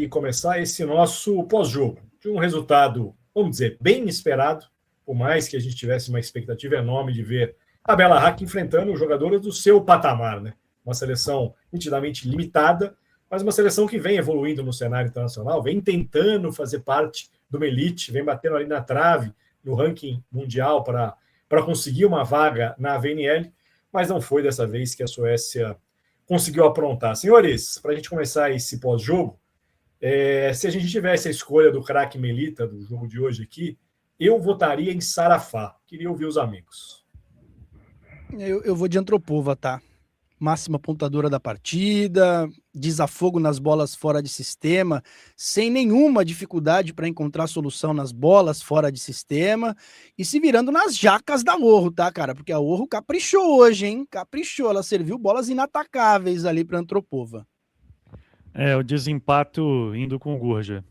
e começar esse nosso pós-jogo de um resultado, vamos dizer, bem esperado, por mais que a gente tivesse uma expectativa enorme de ver a Bella Hack enfrentando jogadores do seu patamar, né? Uma seleção nitidamente limitada, mas uma seleção que vem evoluindo no cenário internacional, vem tentando fazer parte de uma elite, vem batendo ali na trave no ranking mundial para conseguir uma vaga na VNL, mas não foi dessa vez que a Suécia conseguiu aprontar. Senhores, para a gente começar esse pós-jogo, se a gente tivesse a escolha do craque Melita do jogo de hoje aqui, eu votaria em Sarafá. Queria ouvir os amigos. Eu vou de Antropova, tá? Máxima pontuadora da partida, desafogo nas bolas fora de sistema, sem nenhuma dificuldade para encontrar solução nas bolas fora de sistema e se virando nas jacas da Orro, tá, cara? Porque a Orro caprichou hoje, hein? Caprichou, ela serviu bolas inatacáveis ali para Antropova. O desempate indo com Gurja.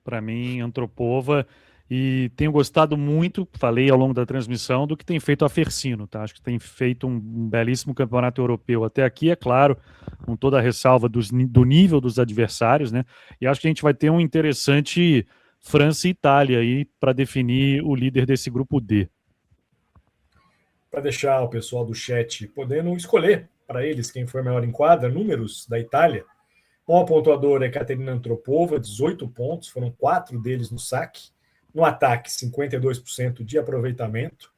Para mim, Antropova. E tenho gostado muito, falei ao longo da transmissão, do que tem feito a Fersino, tá? Acho que tem feito um belíssimo campeonato europeu até aqui, é claro, com toda a ressalva do nível dos adversários, né? E acho que a gente vai ter um interessante França e Itália aí para definir o líder desse grupo D. Para deixar o pessoal do chat podendo escolher para eles quem foi melhor em quadra, números da Itália. Bom pontuador é Caterina Antropova, 18 pontos, foram 4 deles no saque. No ataque, 52% de aproveitamento.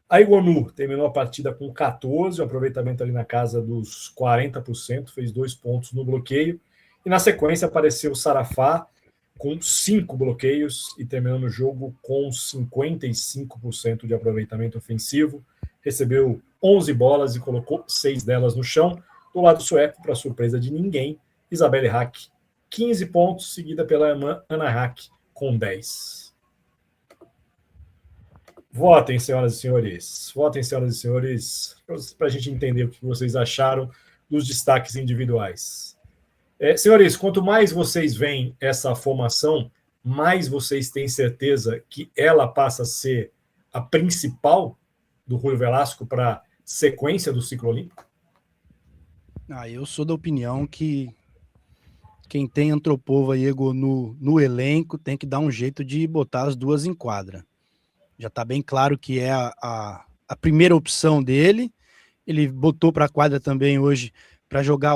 A Egonu terminou a partida com 14%, um aproveitamento ali na casa dos 40%, fez 2 pontos no bloqueio. E na sequência apareceu o Sarafá com 5 bloqueios e terminando o jogo com 55% de aproveitamento ofensivo. Recebeu 11 bolas e colocou 6 delas no chão. Do lado sueco, para surpresa de ninguém, Isabelle Hack, 15 pontos, seguida pela irmã Ana Hack com 10. Votem, senhoras e senhores. Votem, senhoras e senhores, para a gente entender o que vocês acharam dos destaques individuais. Senhores, quanto mais vocês veem essa formação, mais vocês têm certeza que ela passa a ser a principal do Rui Velasco para a sequência do ciclo olímpico? Eu sou da opinião que quem tem Antropova e Egonu no elenco tem que dar um jeito de botar as duas em quadra. Já está bem claro que é a primeira opção dele. Ele botou para a quadra também hoje para jogar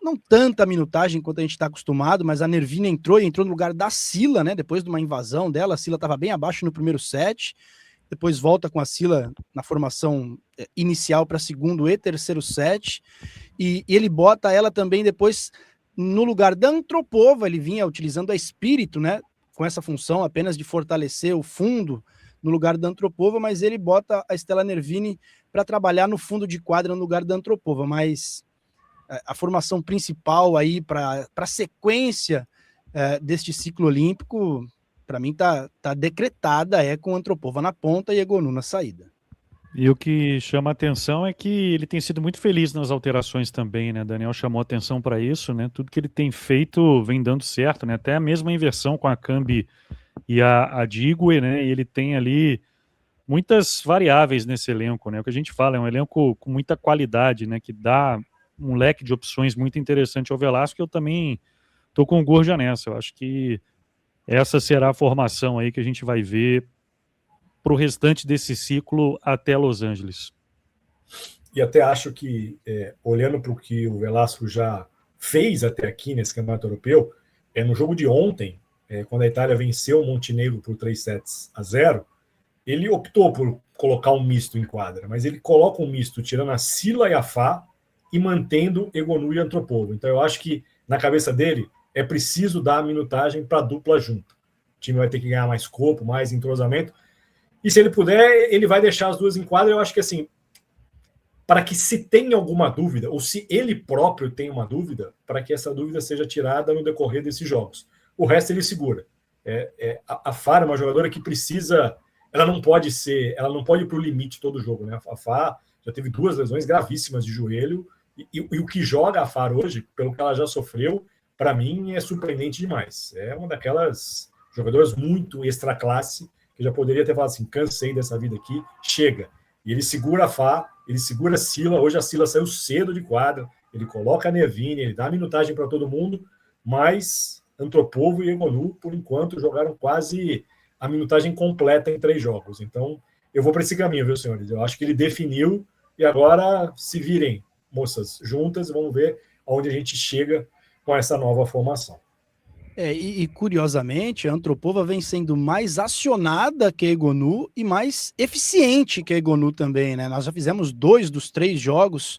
não tanta minutagem quanto a gente está acostumado, mas a Nervina entrou no lugar da Sila, né? Depois de uma invasão dela, a Sila estava bem abaixo no primeiro set, depois volta com a Sila na formação inicial para segundo e terceiro set, e ele bota ela também depois no lugar da Antropova. Ele vinha utilizando a Espírito, né? Com essa função apenas de fortalecer o fundo no lugar da Antropova, mas ele bota a Stella Nervini para trabalhar no fundo de quadra no lugar da Antropova. Mas a formação principal aí para a sequência deste ciclo olímpico, para mim tá decretada, com Antropova na ponta e Egonu na saída. E o que chama a atenção é que ele tem sido muito feliz nas alterações também, né? Daniel chamou atenção para isso, né? Tudo que ele tem feito vem dando certo, né? Até a mesma inversão com a Cambi e a Digue, né? E ele tem ali muitas variáveis nesse elenco, né? O que a gente fala é um elenco com muita qualidade, né? Que dá um leque de opções muito interessante ao Velasco. Eu também tô com o Gurja nessa. Eu acho que essa será a formação aí que a gente vai ver para o restante desse ciclo até Los Angeles. E até acho que, olhando para o que o Velasco já fez até aqui nesse campeonato europeu, no jogo de ontem, quando a Itália venceu o Montenegro por 3-0, ele optou por colocar um misto em quadra, mas ele coloca um misto tirando a Sila e a Fá e mantendo Egonu e Antropova. Então eu acho que na cabeça dele é preciso dar a minutagem para a dupla junta. O time vai ter que ganhar mais corpo, mais entrosamento, e se ele puder, ele vai deixar as duas em quadra. Eu acho que assim, para que se tenha alguma dúvida, ou se ele próprio tem uma dúvida, para que essa dúvida seja tirada no decorrer desses jogos. O resto ele segura. A Fá é uma jogadora que precisa, ela não pode ir para o limite todo o jogo, né? A Fá já teve 2 lesões gravíssimas de joelho, e o que joga a Fá hoje, pelo que ela já sofreu, para mim é surpreendente demais. É uma daquelas jogadoras muito extra classe, que já poderia ter falado assim, cansei dessa vida aqui, chega. E ele segura a Fá, ele segura a Sila. Hoje a Sila saiu cedo de quadra, ele coloca a Nervini, ele dá minutagem para todo mundo, mas Antropovo e Egonu, por enquanto, jogaram quase a minutagem completa em 3 jogos. Então, eu vou para esse caminho, viu, senhores? Eu acho que ele definiu e agora se virem, moças, juntas, vamos ver aonde a gente chega com essa nova formação. E curiosamente, a Antropova vem sendo mais acionada que a Egonu e mais eficiente que a Egonu também, né? Nós já fizemos 2 dos 3 jogos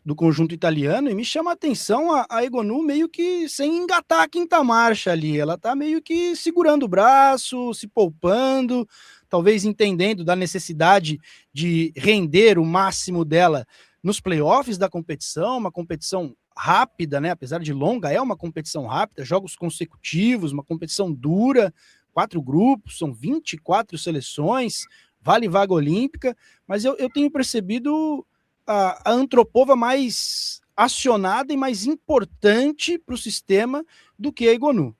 do conjunto italiano e me chama a atenção a Egonu meio que sem engatar a quinta marcha ali. Ela tá meio que segurando o braço, se poupando, talvez entendendo da necessidade de render o máximo dela nos playoffs da competição, uma competição rápida, né? Apesar de longa, é uma competição rápida, jogos consecutivos, uma competição dura, 4 grupos, são 24 seleções, vale vaga olímpica, mas eu tenho percebido a Antropova mais acionada e mais importante para o sistema do que a Egonu.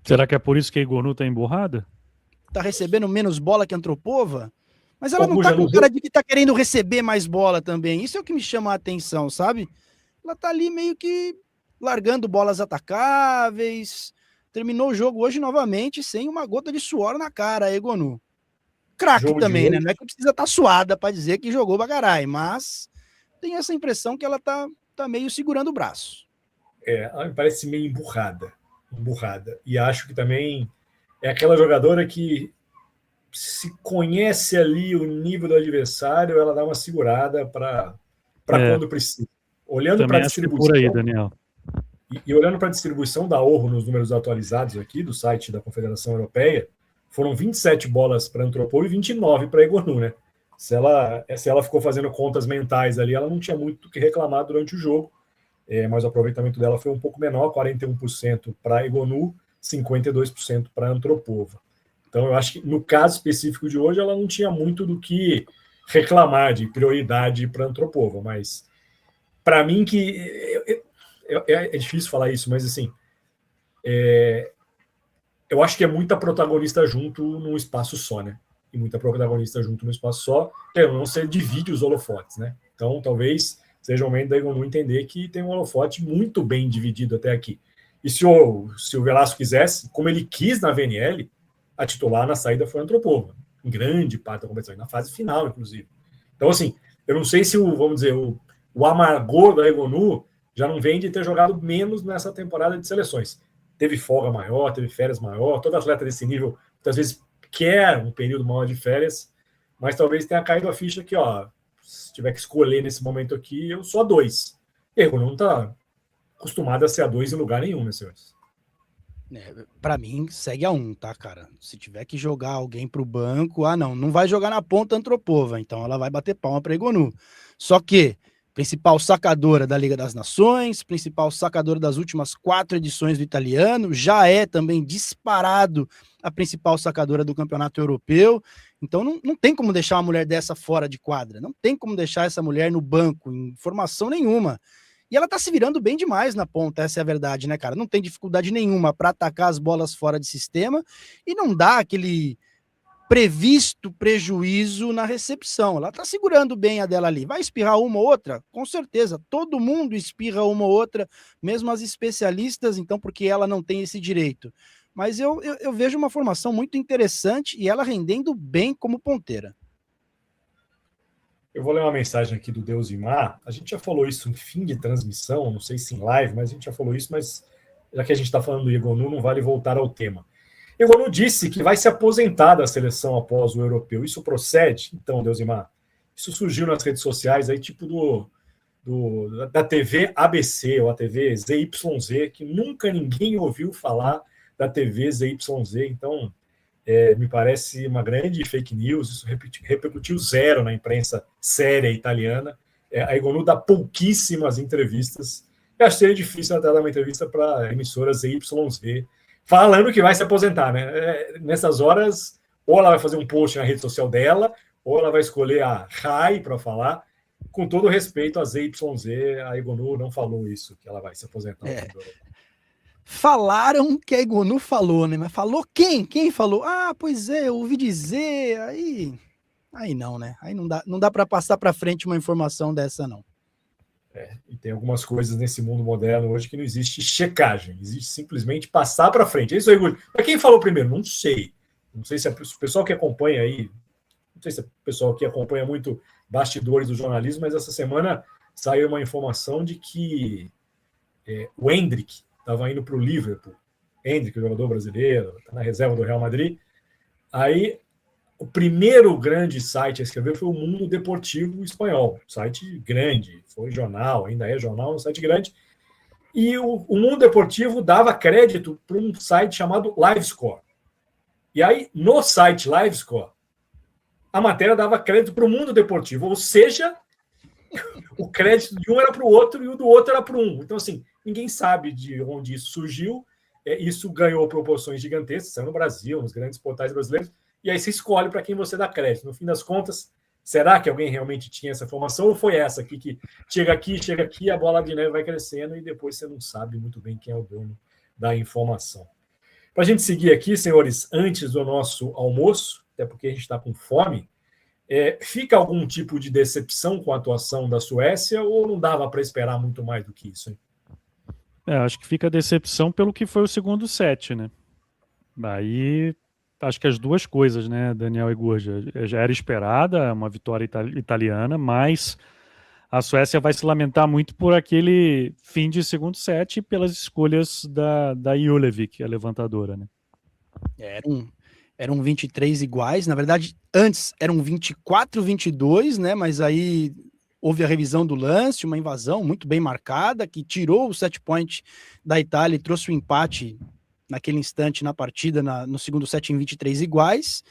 Será que é por isso que a Egonu está emburrada? Tá recebendo menos bola que a Antropova? Mas ela não tá com cara de que tá querendo receber mais bola também. Isso é o que me chama a atenção, sabe? Ela tá ali meio que largando bolas atacáveis. Terminou o jogo hoje novamente sem uma gota de suor na cara, a Egonu. Craque também, né? Não é que precisa estar suada para dizer que jogou pra caralho, mas tem essa impressão que ela tá meio segurando o braço. Ela me parece meio emburrada. E acho que também é aquela jogadora que se conhece ali o nível do adversário, ela dá uma segurada para quando precisa. Olhando para a distribuição, por aí, Daniel. E olhando para a distribuição da Orro nos números atualizados aqui do site da Confederação Europeia, foram 27 bolas para Antropova e 29 para Egonu, né? Se ela ficou fazendo contas mentais ali, ela não tinha muito o que reclamar durante o jogo, mas o aproveitamento dela foi um pouco menor, 41% para Egonu, 52% para Antropova. Então, eu acho que no caso específico de hoje, ela não tinha muito do que reclamar de prioridade para Antropova, mas para mim que é difícil falar isso, mas assim, eu acho que é muita protagonista junto num espaço só, né? E muita protagonista junto num espaço só, não se divide os holofotes, né? Então, talvez seja o momento da Egonu entender que tem um holofote muito bem dividido até aqui. E se o Velasco quisesse, como ele quis na VNL, a titular na saída foi a Antropova, em grande parte da competição, na fase final, inclusive. Então, assim, eu não sei se o amargor da Egonu já não vem de ter jogado menos nessa temporada de seleções. Teve folga maior, teve férias maior, todo atleta desse nível, muitas vezes, quer um período maior de férias, mas talvez tenha caído a ficha que, se tiver que escolher nesse momento aqui, eu sou a 2. E a Egonu não está acostumada a ser a 2 em lugar nenhum, né, senhores? Para mim, segue a 1, tá, cara? Se tiver que jogar alguém pro banco, não vai jogar na ponta Antropova, então ela vai bater palma para Egonu. Só que, principal sacadora da Liga das Nações, principal sacadora das últimas 4 edições do italiano, já é também disparado a principal sacadora do campeonato europeu, então não tem como deixar uma mulher dessa fora de quadra, não tem como deixar essa mulher no banco, em formação nenhuma. E ela tá se virando bem demais na ponta, essa é a verdade, né, cara? Não tem dificuldade nenhuma para atacar as bolas fora de sistema e não dá aquele previsto prejuízo na recepção. Ela tá segurando bem a dela ali. Vai espirrar uma ou outra? Com certeza. Todo mundo espirra uma ou outra, mesmo as especialistas, então, porque ela não tem esse direito. Mas eu vejo uma formação muito interessante e ela rendendo bem como ponteira. Eu vou ler uma mensagem aqui do Deusimar. A gente já falou isso em fim de transmissão, não sei se em live, mas a gente já falou isso, mas já que a gente está falando do Egonu, não vale voltar ao tema. Egonu disse que vai se aposentar da seleção após o europeu. Isso procede? Então, Deusimar, isso surgiu nas redes sociais, aí tipo da TV ABC, ou a TV ZYZ, que nunca ninguém ouviu falar da TV ZYZ. Então, me parece uma grande fake news, isso repercutiu zero na imprensa séria italiana. A Egonu dá pouquíssimas entrevistas. Eu acho que seria difícil até dar uma entrevista para emissoras ZYZ, falando que vai se aposentar, né? Nessas horas, ou ela vai fazer um post na rede social dela, ou ela vai escolher a Rai para falar. Com todo respeito a ZYZ, a Egonu não falou isso, que ela vai se aposentar. Falaram que a Egonu falou, né? Mas falou quem? Quem falou? Pois é, eu ouvi dizer. Aí não, né? Aí não dá para passar para frente uma informação dessa, não. E tem algumas coisas nesse mundo moderno hoje que não existe checagem, existe simplesmente passar para frente. É isso aí, Guto. Para quem falou primeiro? Não sei. Não sei se o pessoal que acompanha aí, não sei se o pessoal que acompanha muito bastidores do jornalismo, mas essa semana saiu uma informação de que o Endrick estava indo para o Liverpool. Endrick, jogador brasileiro, está na reserva do Real Madrid. Aí, o primeiro grande site a escrever foi o Mundo Deportivo Espanhol. Site grande, foi jornal, ainda é jornal, um site grande. E o Mundo Deportivo dava crédito para um site chamado LiveScore. E aí, no site LiveScore, a matéria dava crédito para o Mundo Deportivo, ou seja, o crédito de um era para o outro e o do outro era para um. Então, assim, ninguém sabe de onde isso surgiu. Isso ganhou proporções gigantescas, saiu no Brasil, nos grandes portais brasileiros, e aí você escolhe para quem você dá crédito. No fim das contas, será que alguém realmente tinha essa informação ou foi essa aqui que chega aqui, a bola de neve vai crescendo e depois você não sabe muito bem quem é o dono da informação. Para a gente seguir aqui, senhores, antes do nosso almoço, até porque a gente está com fome, fica algum tipo de decepção com a atuação da Suécia ou não dava para esperar muito mais do que isso, hein? Acho que fica a decepção pelo que foi o segundo set, né? Aí, acho que as duas coisas, né, Daniel e Gurja? Já era esperada uma vitória italiana, mas a Suécia vai se lamentar muito por aquele fim de segundo set e pelas escolhas da Julevic, a levantadora, né? Eram 23 iguais, na verdade, antes eram 24-22, né, mas aí houve a revisão do lance, uma invasão muito bem marcada, que tirou o set point da Itália e trouxe o empate naquele instante na partida, no segundo set em 23 iguais.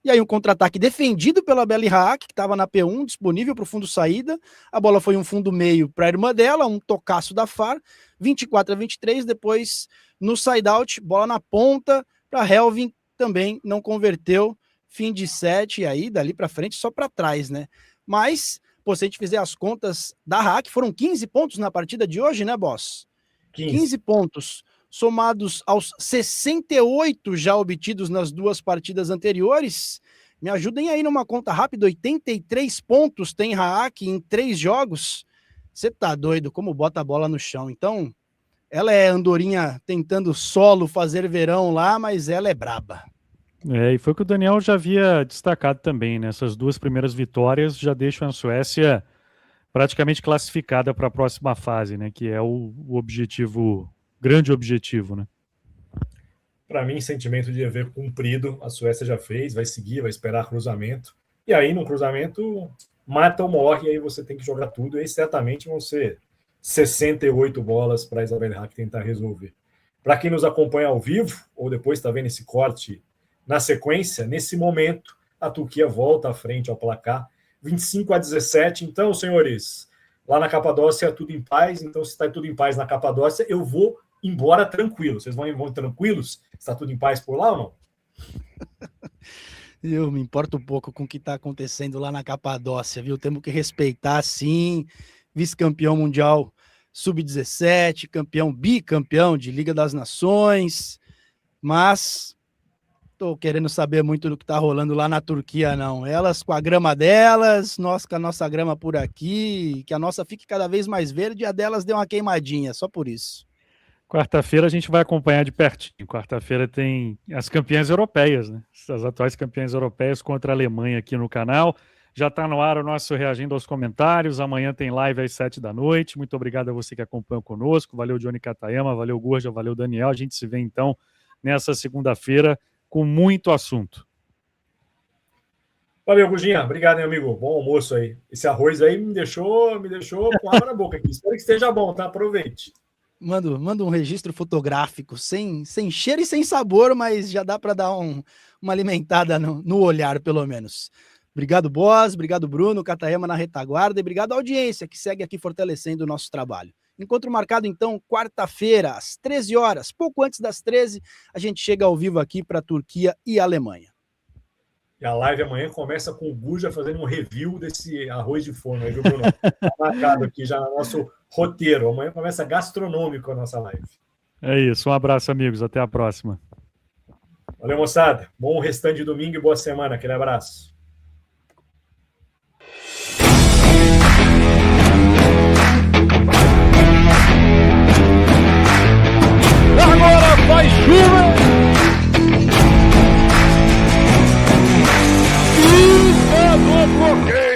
E aí um contra-ataque defendido pela Belle Haak, que estava na P1, disponível para o fundo saída. A bola foi um fundo meio para a irmã dela, um tocaço da Far, 24-23, depois no side-out, bola na ponta para Helvin, também não converteu, fim de set, e aí dali para frente só para trás, né? Mas, se a gente fizer as contas da Haak, foram 15 pontos na partida de hoje, né, boss? 15 pontos, somados aos 68 já obtidos nas duas partidas anteriores. Me ajudem aí numa conta rápida, 83 pontos tem Haak em 3 jogos. Você tá doido, como bota a bola no chão. Então, ela é andorinha tentando solo fazer verão lá, mas ela é braba. E foi o que o Daniel já havia destacado também, né? Essas duas primeiras vitórias já deixam a Suécia praticamente classificada para a próxima fase, né? Que é o objetivo, grande objetivo, né? Para mim, sentimento de dever cumprido, a Suécia já fez, vai seguir, vai esperar cruzamento. E aí, no cruzamento, mata ou morre, e aí você tem que jogar tudo, e aí certamente vão ser 68 bolas para a Isabelle Haak tentar resolver. Para quem nos acompanha ao vivo, ou depois está vendo esse corte na sequência, nesse momento, a Turquia volta à frente ao placar, 25-17. Então, senhores, lá na Capadócia tudo em paz. Então, se está tudo em paz na Capadócia, eu vou embora tranquilo. Vocês vão tranquilos? Está tudo em paz por lá ou não? Eu me importo um pouco com o que está acontecendo lá na Capadócia, viu? Temos que respeitar, sim, vice-campeão mundial sub-17, bicampeão de Liga das Nações, mas tô querendo saber muito do que tá rolando lá na Turquia, não. Elas com a grama delas, nós com a nossa grama por aqui, que a nossa fique cada vez mais verde e a delas deu uma queimadinha, só por isso. Quarta-feira a gente vai acompanhar de pertinho. Quarta-feira tem as campeãs europeias, né? As atuais campeãs europeias contra a Alemanha aqui no canal. Já está no ar o nosso Reagindo aos Comentários. Amanhã tem live às 7 da noite. Muito obrigado a você que acompanhou conosco. Valeu, Johnny Katayama. Valeu, Gurja. Valeu, Daniel. A gente se vê, então, nessa segunda-feira com muito assunto. Valeu, Gurjinha. Obrigado, meu amigo. Bom almoço aí. Esse arroz aí me deixou com água na boca aqui. Espero que esteja bom, tá? Aproveite. Manda um registro fotográfico, sem cheiro e sem sabor, mas já dá para dar uma alimentada no olhar, pelo menos. Obrigado, Boss, obrigado, Bruno, Katayama na retaguarda, e obrigado à audiência que segue aqui fortalecendo o nosso trabalho. Encontro marcado, então, quarta-feira, às 13 horas, pouco antes das 13, a gente chega ao vivo aqui para Turquia e Alemanha. E a live amanhã começa com o Gurja fazendo um review desse arroz de forno aí, viu, Bruno? Tá marcado aqui já no nosso roteiro. Amanhã começa gastronômico a nossa live. É isso, um abraço, amigos. Até a próxima. Valeu, moçada. Bom restante de domingo e boa semana. Aquele abraço. Vai chuva! E no bloqueio!